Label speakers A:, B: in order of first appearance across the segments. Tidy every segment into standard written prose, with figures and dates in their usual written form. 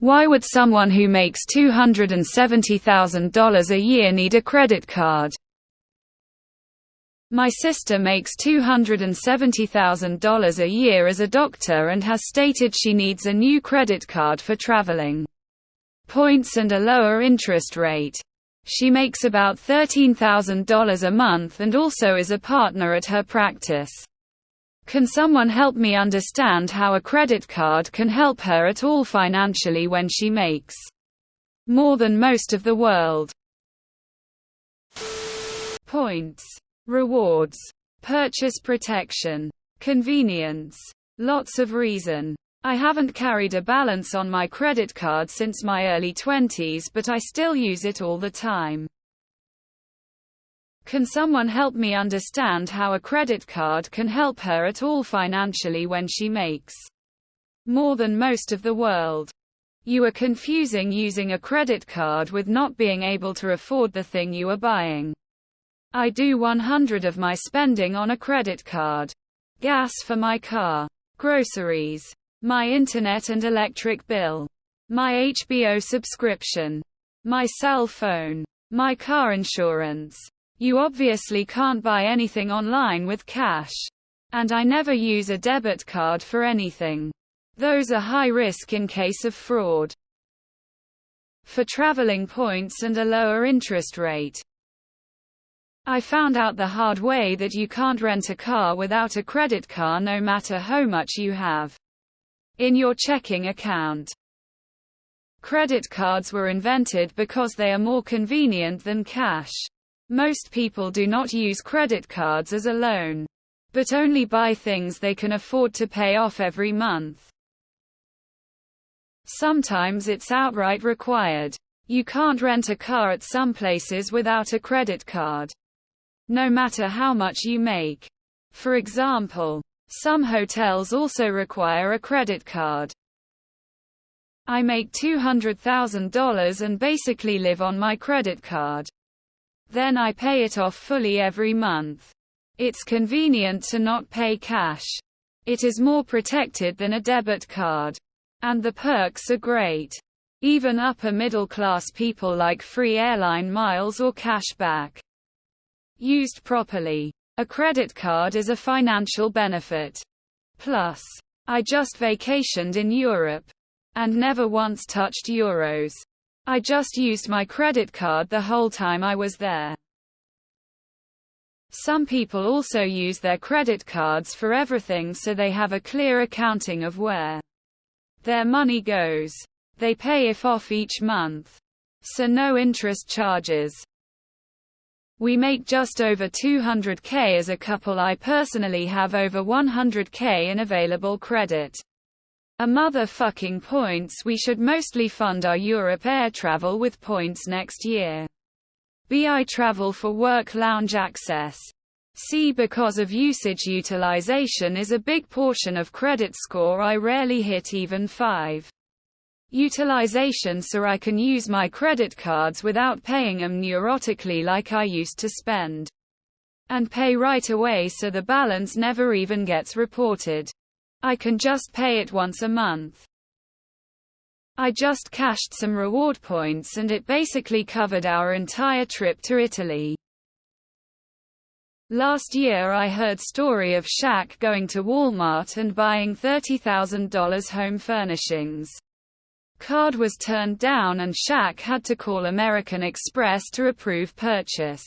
A: Why would someone who makes $270,000 a year need a credit card? My sister makes $270,000 a year as a doctor and has stated she needs a new credit card for traveling. Points and a lower interest rate. She makes about $13,000 a month and also is a partner at her practice. Can someone help me understand how a credit card can help her at all financially when she makes more than most of the world? Points. Rewards. Purchase protection. Convenience. Lots of reason. I haven't carried a balance on my credit card since my early 20s, but I still use it all the time. Can someone help me understand how a credit card can help her at all financially when she makes more than most of the world? You are confusing using a credit card with not being able to afford the thing you are buying. I do 100% of my spending on a credit card. Gas for my car. Groceries. My internet and electric bill. My HBO subscription. My cell phone. My car insurance. You obviously can't buy anything online with cash. And I never use a debit card for anything. Those are high risk in case of fraud. For traveling, points and a lower interest rate. I found out the hard way that you can't rent a car without a credit card no matter how much you have in your checking account. Credit cards were invented because they are more convenient than cash. Most people do not use credit cards as a loan, but only buy things they can afford to pay off every month. Sometimes it's outright required. You can't rent a car at some places without a credit card, no matter how much you make. For example, some hotels also require a credit card. I make $200,000 and basically live on my credit card. Then I pay it off fully every month. It's convenient to not pay cash. It is more protected than a debit card. And the perks are great. Even upper middle class people like free airline miles or cash back. Used properly, a credit card is a financial benefit. Plus, I just vacationed in Europe and never once touched euros. I just used my credit card the whole time I was there. Some people also use their credit cards for everything, so they have a clear accounting of where their money goes. They pay it off each month, so no interest charges. We make just over $200K as a couple. I personally have over $100K in available credit. A motherfucking points. We should mostly fund our Europe air travel with points next year. BI travel for work lounge access. C because of usage. Utilization is a big portion of credit score. I rarely hit even 5 utilization, so I can use my credit cards without paying them neurotically like I used to spend. And pay right away, so the balance never even gets reported. I can just pay it once a month. I just cashed some reward points and it basically covered our entire trip to Italy. Last year I heard story of Shaq going to Walmart and buying $30,000 home furnishings. Card was turned down and Shaq had to call American Express to approve purchase.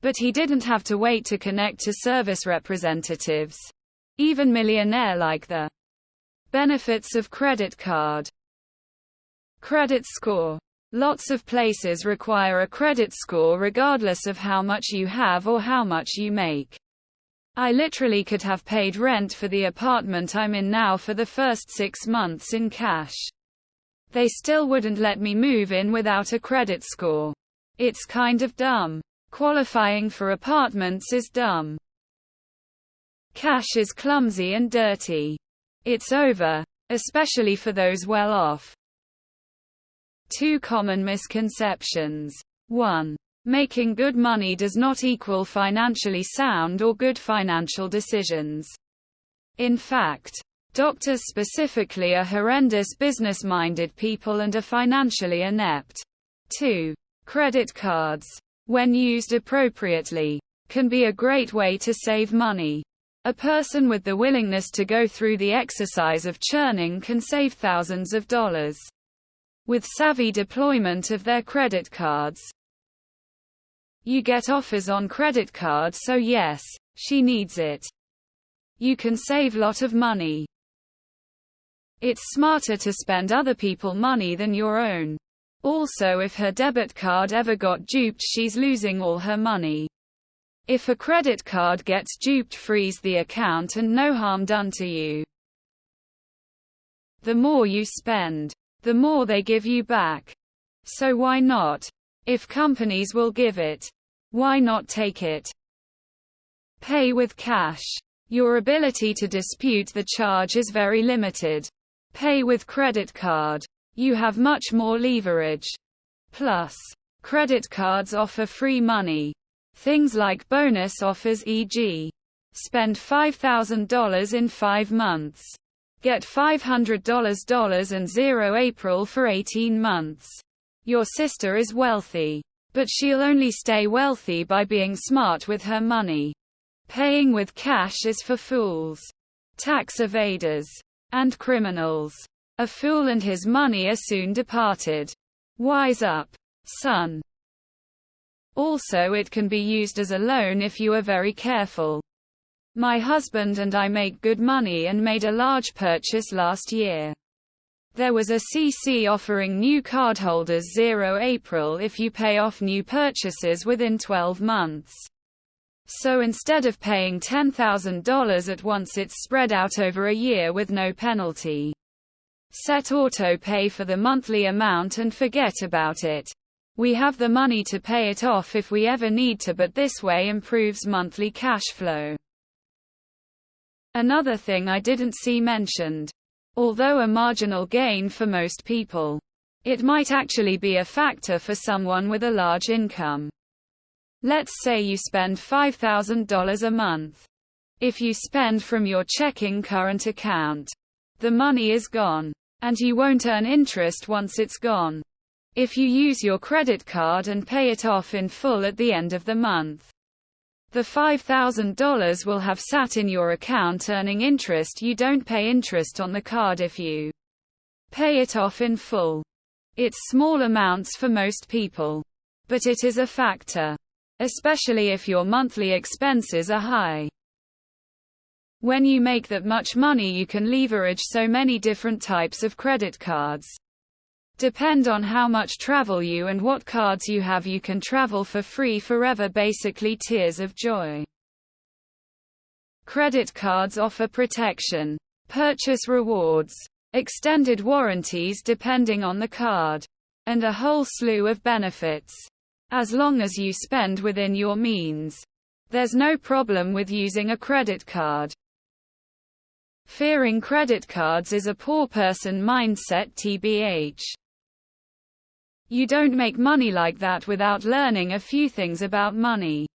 A: But he didn't have to wait to connect to service representatives. Even millionaire like the benefits of credit card. Credit score. Lots of places require a credit score regardless of how much you have or how much you make. I literally could have paid rent for the apartment I'm in now for the first 6 months in cash. They still wouldn't let me move in without a credit score. It's kind of dumb. Qualifying for apartments is dumb. Cash is clumsy and dirty. It's over, especially for those well off. 2 common misconceptions. 1. Making good money does not equal financially sound or good financial decisions. In fact, Doctors specifically are horrendous business-minded people and are financially inept. 2. Credit cards, when used appropriately, can be a great way to save money. A person with the willingness to go through the exercise of churning can save thousands of dollars with savvy deployment of their credit cards. You get offers on credit card, so yes, she needs it. You can save lot of money. It's smarter to spend other people's money than your own. Also, if her debit card ever got duped, she's losing all her money. If a credit card gets duped, freeze the account and no harm done to you. The more you spend, the more they give you back. So why not? If companies will give it, why not take it? Pay with cash. Your ability to dispute the charge is very limited. Pay with credit card. You have much more leverage. Plus, credit cards offer free money. Things like bonus offers, e.g., spend $5,000 in 5 months. Get $500 and 0 April for 18 months. Your sister is wealthy. But she'll only stay wealthy by being smart with her money. Paying with cash is for fools, tax evaders, and criminals. A fool and his money are soon departed. Wise up, son. Also, it can be used as a loan if you are very careful. My husband and I make good money and made a large purchase last year. There was a CC offering new cardholders 0 April if you pay off new purchases within 12 months. So instead of paying $10,000 at once, it's spread out over a year with no penalty. Set auto pay for the monthly amount and forget about it. We have the money to pay it off if we ever need to, but this way improves monthly cash flow. Another thing I didn't see mentioned. Although a marginal gain for most people, it might actually be a factor for someone with a large income. Let's say you spend $5,000 a month. If you spend from your checking current account, the money is gone, and you won't earn interest once it's gone. If you use your credit card and pay it off in full at the end of the month, the $5,000 will have sat in your account earning interest. You don't pay interest on the card if you pay it off in full. It's small amounts for most people, but it is a factor, especially if your monthly expenses are high. When you make that much money, you can leverage so many different types of credit cards. Depend on how much travel you and what cards you have, you can travel for free forever, basically tears of joy. Credit cards offer protection, purchase rewards, extended warranties depending on the card, and a whole slew of benefits. As long as you spend within your means, there's no problem with using a credit card. Fearing credit cards is a poor person mindset, tbh. You don't make money like that without learning a few things about money.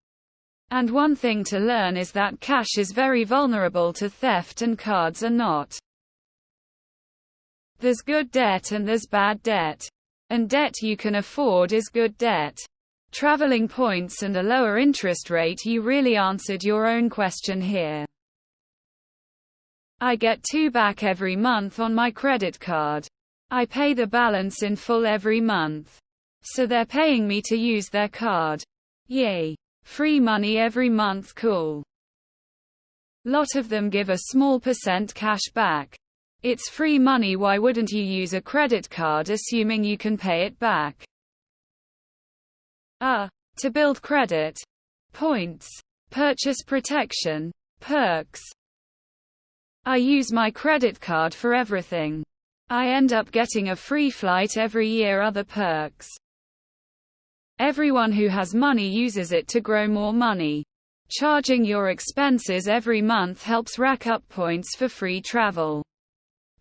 A: And one thing to learn is that cash is very vulnerable to theft and cards are not. There's good debt and there's bad debt. And debt you can afford is good debt. Traveling points and a lower interest rate. You really answered your own question here. I get $2 back every month on my credit card. I pay the balance in full every month. So they're paying me to use their card. Yay. Free money every month, cool. Lot of them give a small % cash back. It's free money, why wouldn't you use a credit card assuming you can pay it back? To build credit. Points. Purchase protection. Perks. I use my credit card for everything. I end up getting a free flight every year. Other perks. Everyone who has money uses it to grow more money. Charging your expenses every month helps rack up points for free travel,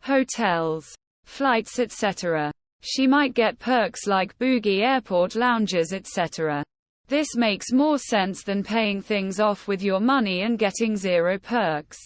A: hotels, flights, etc. She might get perks like boogie airport lounges, etc. This makes more sense than paying things off with your money and getting zero perks.